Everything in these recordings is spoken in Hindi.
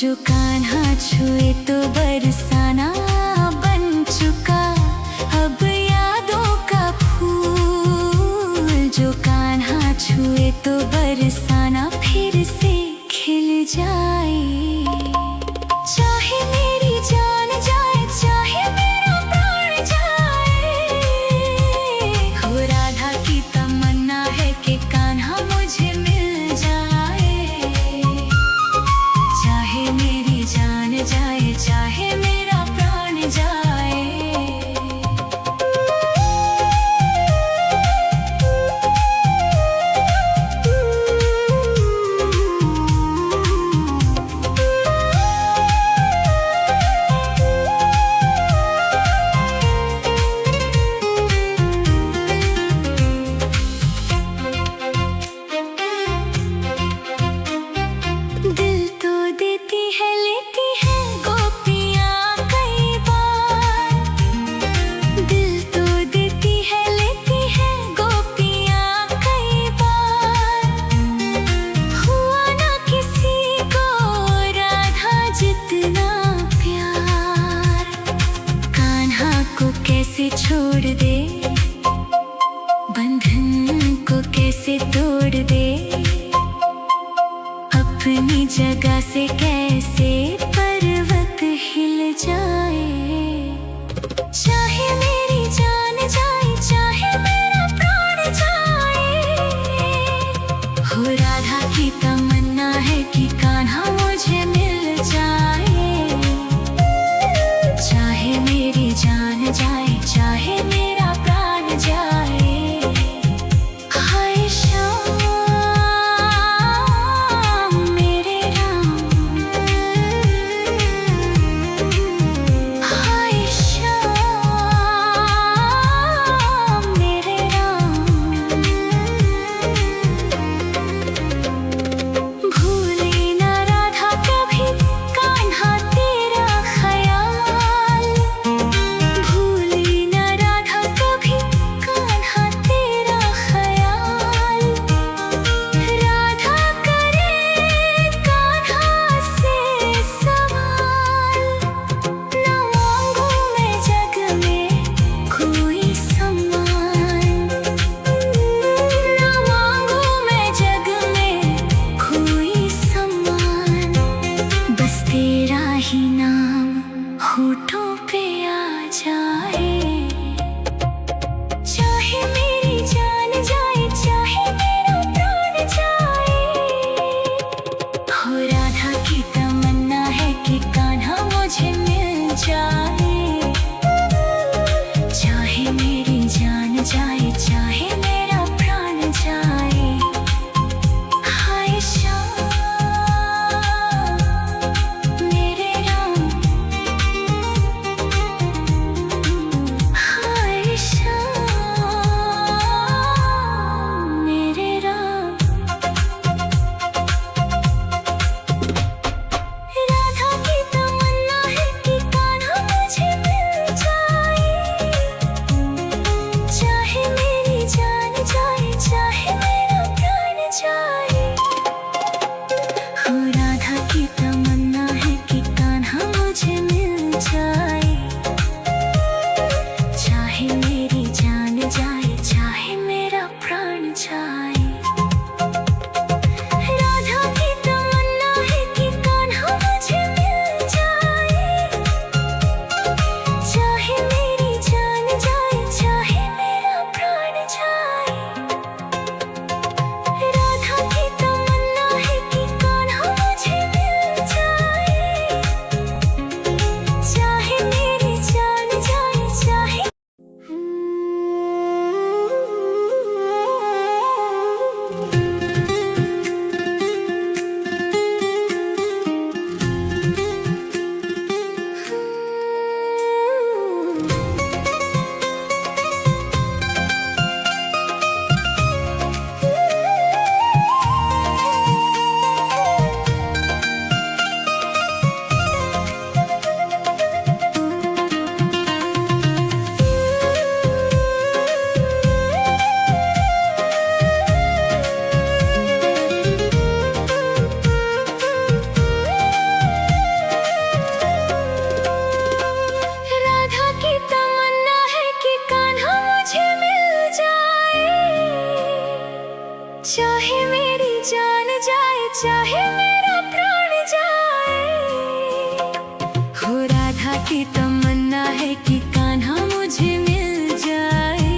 जो कान्हा छुए तो बरसाना बन चुका अब यादों का फूल। जो कान्हा छुए तो बरसाना फिर से खिल जाए। चाहे मेरी जान जाए चाहे मेरा प्राण जाए, हो राधा की तमन्ना है कि कान्हा मुझे मिल जाए। चाहे मेरी जान जाए चाहे मेरा प्राण जाए। दिल तो देती है लेती है गोपियाँ कई बार। दिल तो देती है लेती है गोपियाँ कई बार। हुआ ना किसी को राधा जितना प्यार। कान्हा को कैसे छोड़ दे, बंधन को कैसे तोड़ दे, अपनी जगह से कैसे पर्वत हिल जाए। चाहे मेरी जान जाए चाहे मेरा प्राण जाए, हो राधा की तमन्ना है कि कान्हा मुझे मिल जाए। चाहे मेरी जान जाए चाहे मेरा प्राण जाए। हाय श्याम मेरे राम, हाय चाहे मेरी जान जाए, चाहे मेरा प्राण जाए। हो राधा की तमन्ना है कि कान्हा मुझे मिल जाए।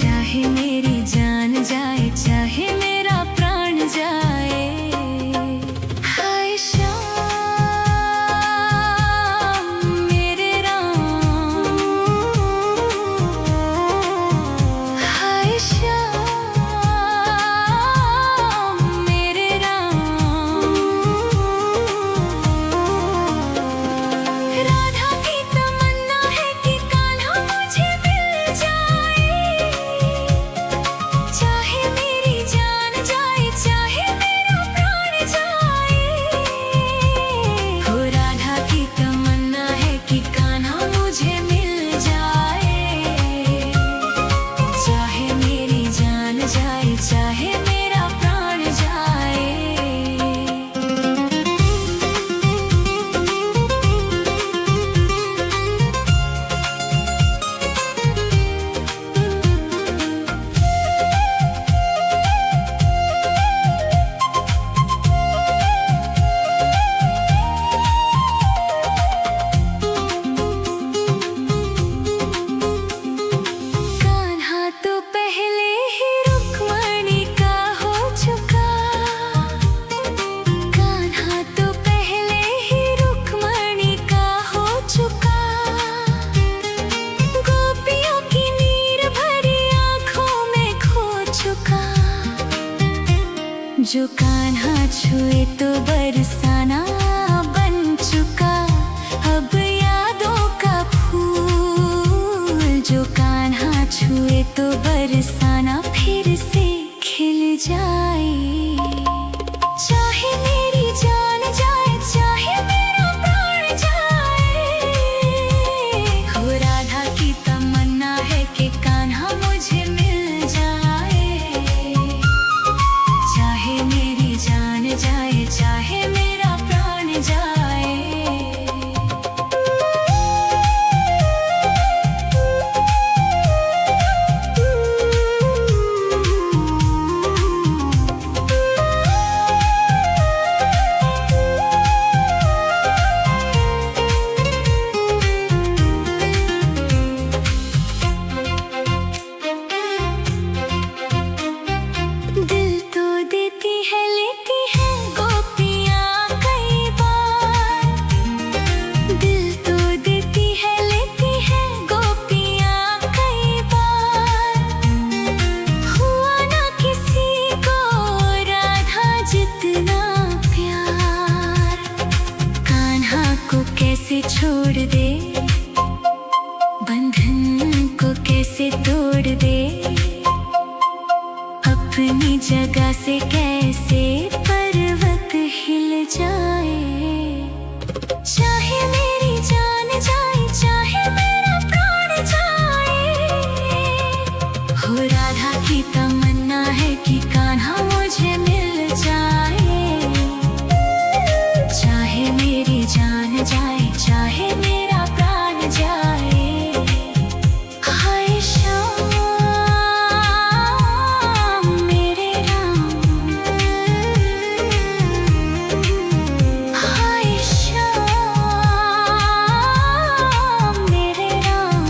चाहे मेरी जान जाए, चाहे मेरा प्राण जाए। हाय श्याम मेरे राम, हाय श्याम मेरे राम। राधा की तमन्ना है कि कान्हा मुझे मिल जाए। चाहे मेरी जान जाए, चाहे मेरा प्राण जाए। हो राधा की तमन्ना है कि कान्हा मुझे मिल जाए। चाहे मेरी जान जाए, चाहे मेरा प्राण जाए। कान्हा तो पहले ही रुक्मणी का हो चुका। कान्हा तो पहले ही रुक्मणी का हो चुका। गोपियों की नीर भरी आंखों में खो चुका। जो कान्हा छुए तो बरसाना बन चुका। अब यादों का फूल जो कान्हा छुए तो बरसाना फिर से खिल जाए। चाहे मेरी जान जाए, चाहे मेरा प्राण जाए। हो राधा की तमन्ना है कि कान्हा मुझे मिल जाए। चाहे मेरी जान जाए, चाहे मेरा प्राण जाए। दिल तो देती है, लेती है गोपियाँ कई बार। दिल तो देती है, लेती है गोपियाँ कई बार। हुआ ना किसी को राधा जितना प्यार। कान्हा को कैसे छोड़ दे, बंधन को कैसे तोड़ दे। अपनी जगह से कैसे पर्वत हिल जाए। चाहे मेरी जान जाए, चाहे मेरा प्राण जाए। हो राधा की तमन्ना है कि कान्हा मुझे मिल जाए। चाहे मेरी जान जाए, चाहे मेरा प्राण जाए। हाय श्याम मेरे राम, हाय श्याम मेरे राम।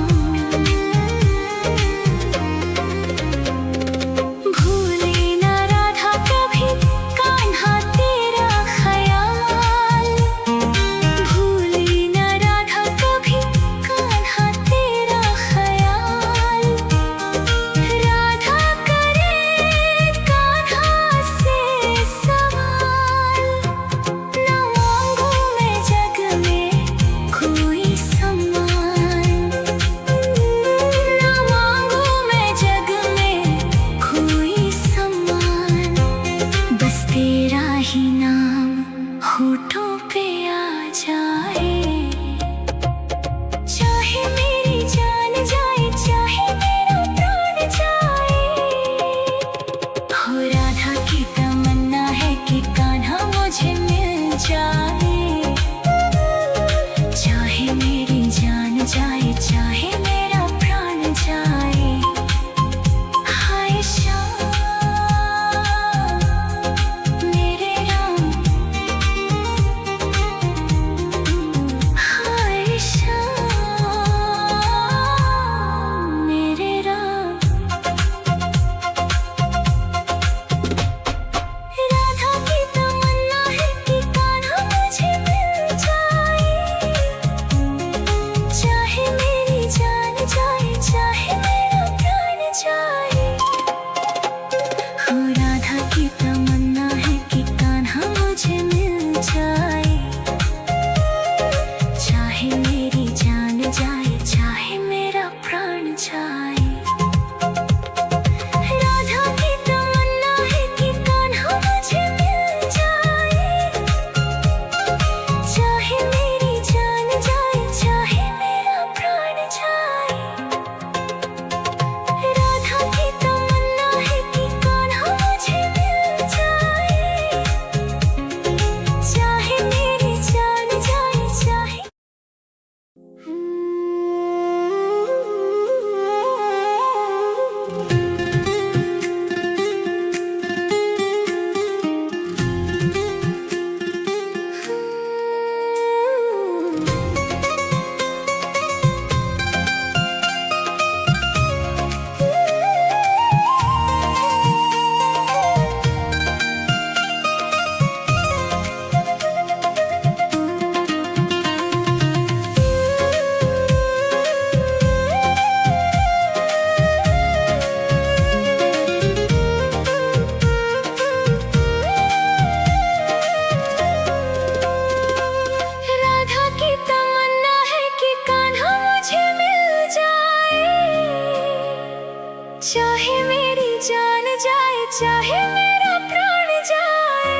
चाहे मेरी जान जाए, चाहे मेरा प्राण जाए,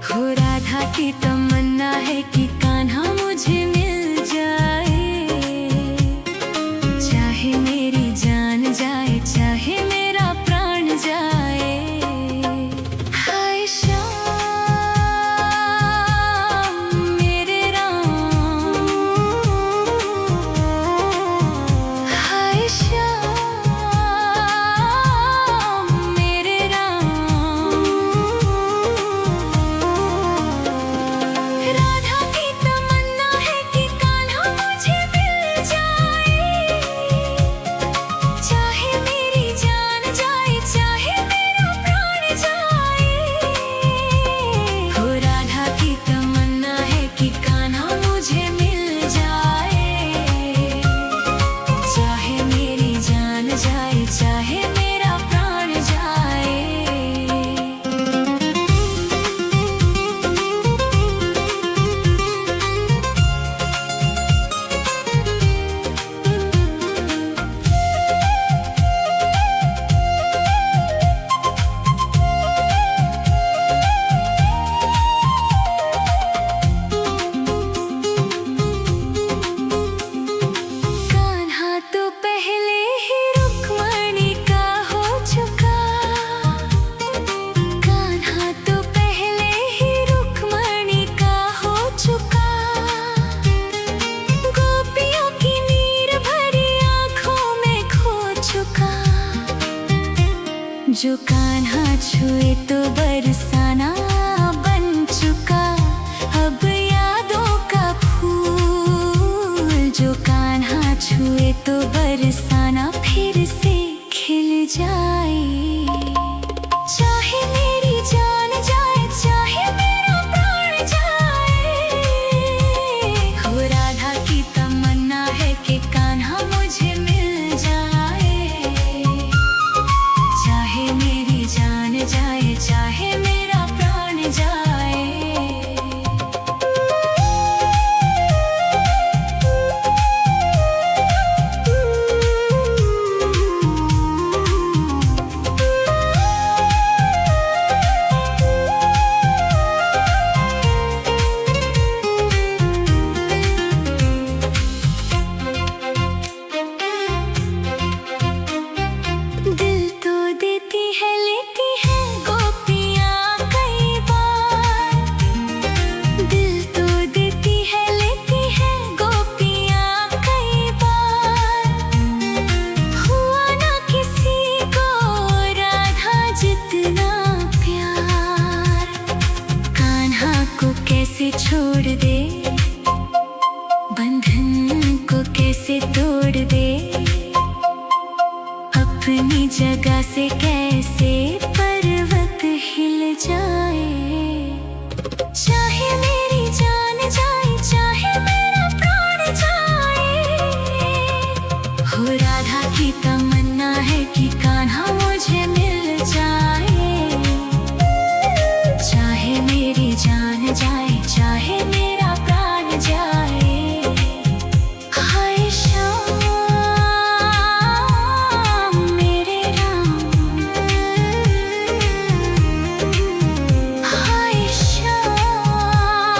हो राधा की तमन्ना है कि कान्हा मुझे मिल जाए। चाहे मेरी जान जाए, चाहे मेरा प्राण जाए। हाय श्याम मेरे राम, हाय श्याम मेरे राम। राधा की तमन्ना है कि कान्हा मुझे मिल जाए। चाहे मेरी जान जाए, चाहे मेरा प्राण जाए, हो राधा की तमन्ना है कि कान्हा मुझे मिल जाए। चाहे मेरी जान जाए, चाहे मेरा प्राण जाए। कान्हा तो पहले ही रुक्मणी का हो चुका। कान्हा तो पहले ही रुक्मणी का हो चुका। गोपियों की नीर भरी आंखों में खो चुका। जो कान्हा छुए तो बरसाना बन चुका। अब यादों का फूल जो कान्हा छुए तो बरसाना फिर से खिल जाए। चाहे मेरी जान जाए, चाहे मेरा प्राण जाए, हो राधा की तमन्ना है कि कान्हा मुझे मिल जाए। चाहे मेरी जान जाए, चाहे मेरा प्राण जाए। दिल तो देती है, लेती है गोपियाँ कई बार। दिल तो देती है, लेती है गोपियाँ कई बार। हुआ ना किसी को राधा जितना प्यार। कान्हा को कैसे छोड़ दे, बंधन को कैसे तोड़ दे। अपनी जगह से कैसे पर्वत हिल जाए। चाहे मेरी जान जाए, चाहे मेरा प्राण जाए, हो राधा की तमन्ना है कि कान्हा मुझे मिल जाए। चाहे मेरी जान जाए, चाहे मेरा प्राण जाए। हाय श्याम मेरे राम, हाय श्याम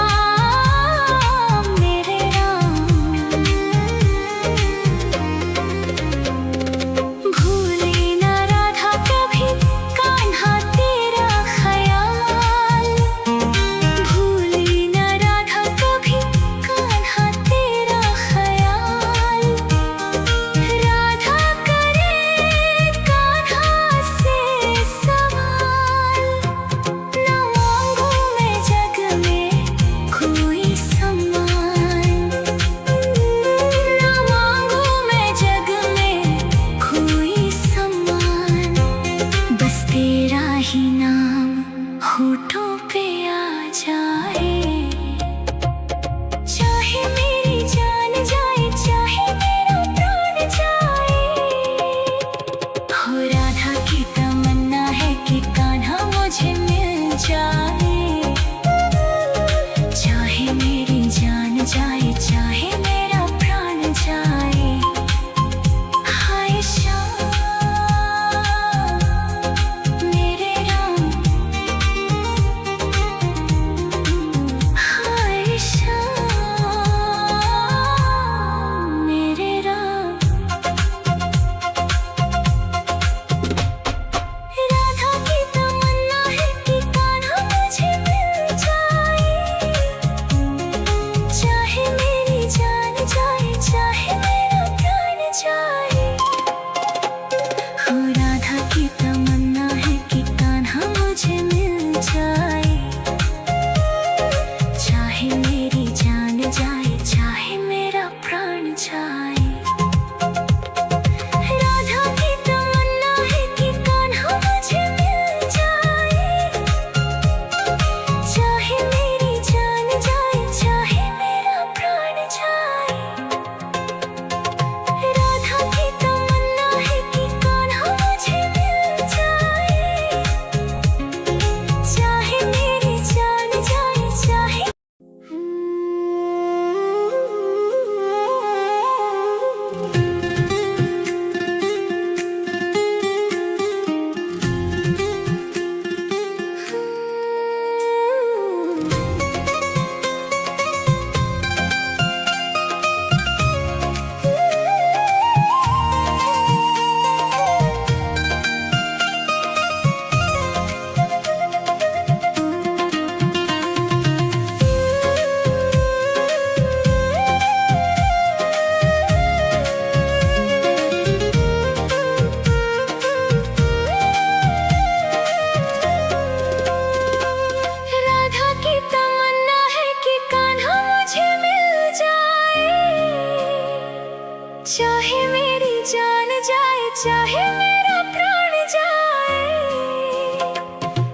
चाहे मेरा प्राण जाए।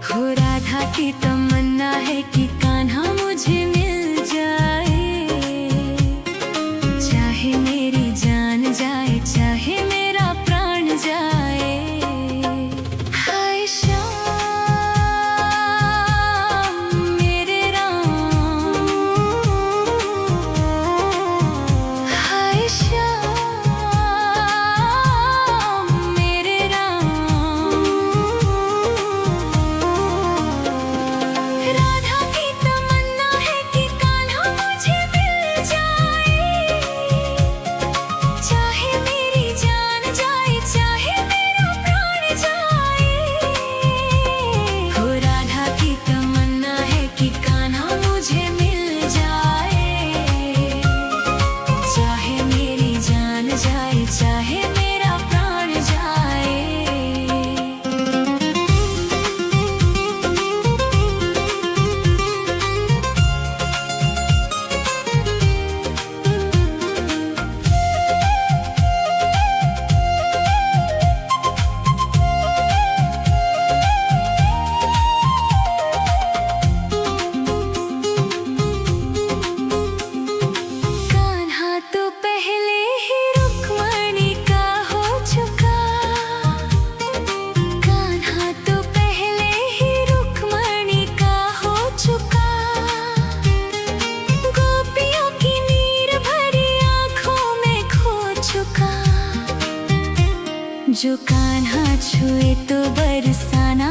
हो राधा की तमन्ना है कि कान्हा मुझे मिल जाए। चाहे मेरी जान जाए, चाहे मेरा प्राण जाए। हाय श्याम मेरे राम, हाय श्याम मेरे राम। राधा की तमन्ना है कि कान्हा मुझे मिल जाए। चाहे मेरी जान जाए, चाहे मेरा प्राण जाए। हो राधा की तमन्ना है कि कान्हा मुझे मिल जाए। चाहे मेरी जान जाए, चाहे मेरा प्राण जाए। कान्हा तो पहले ही रुक्मणी का हो चुका। कान्हा तो पहले ही रुक्मणी का हो चुका। गोपियों की नीर भरी आंखों में खो चुका। जो कान्हा छुए तो बरसाना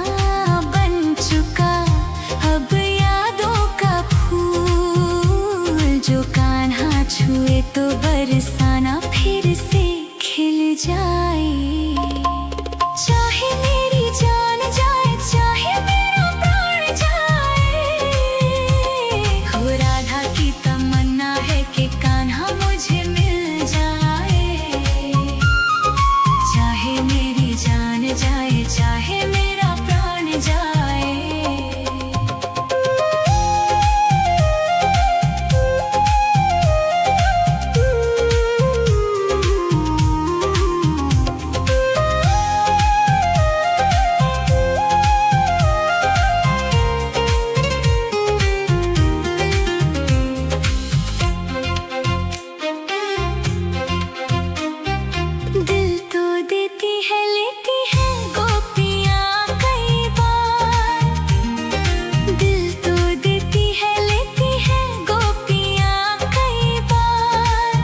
बन चुका। अब यादों का फूल जो कान्हा छुए तो बरसाना फिर से खिल जाए। चाहे मेरी जान जाए, चाहे मेरा प्राण जाए। हो राधा की तमन्ना है कि कान्हा मुझे मिल जाए। चाहे मेरी जान जाए, चाहे मेरा प्राण जाए। दिल तो देती है, लेती है गोपियाँ कई बार। दिल तो देती है, लेती है गोपियाँ कई बार।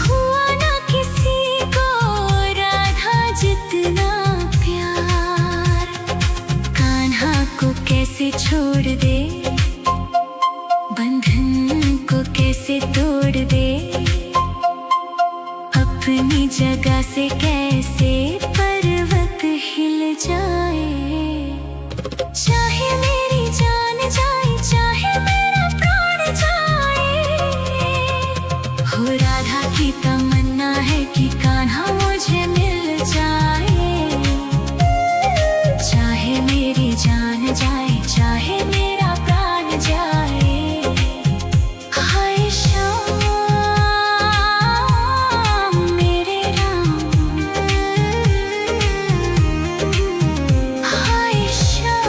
हुआ ना किसी को राधा जितना प्यार। कान्हा को कैसे छोड़ दे, बंधन को कैसे तोड़ दे। अपनी जगह से कैसे पर्वत हिल जाए। चाहे मेरी जान जाए, चाहे मेरा प्राण जाए। हो राधा की तमन्ना है कि कान्हा मुझे मिल जाए। चाहे मेरी जान जाए, चाहे मेरा प्राण जाए। हाय श्याम मेरे राम, हाय श्याम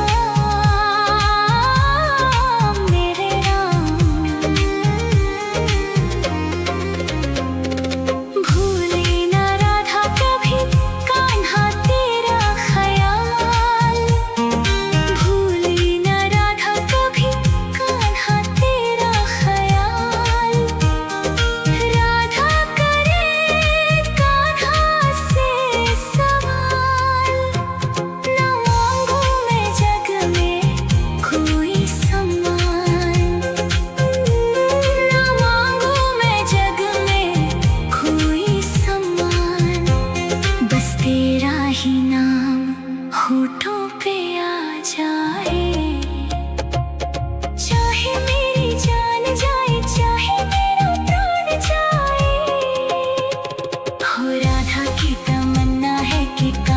मेरे राम। भूले ना राधा कभी कान्हा तेरा ख्याल। भूले ना राधा कभी कान्हा तेरा ख्याल। राधा करे कान्हा से सवाल। ना मांगू मैं जग में कोई सम्मान। ना मांगू मैं जग में कोई सम्मान। बस तेरा ही नाम होठों पे आ जा।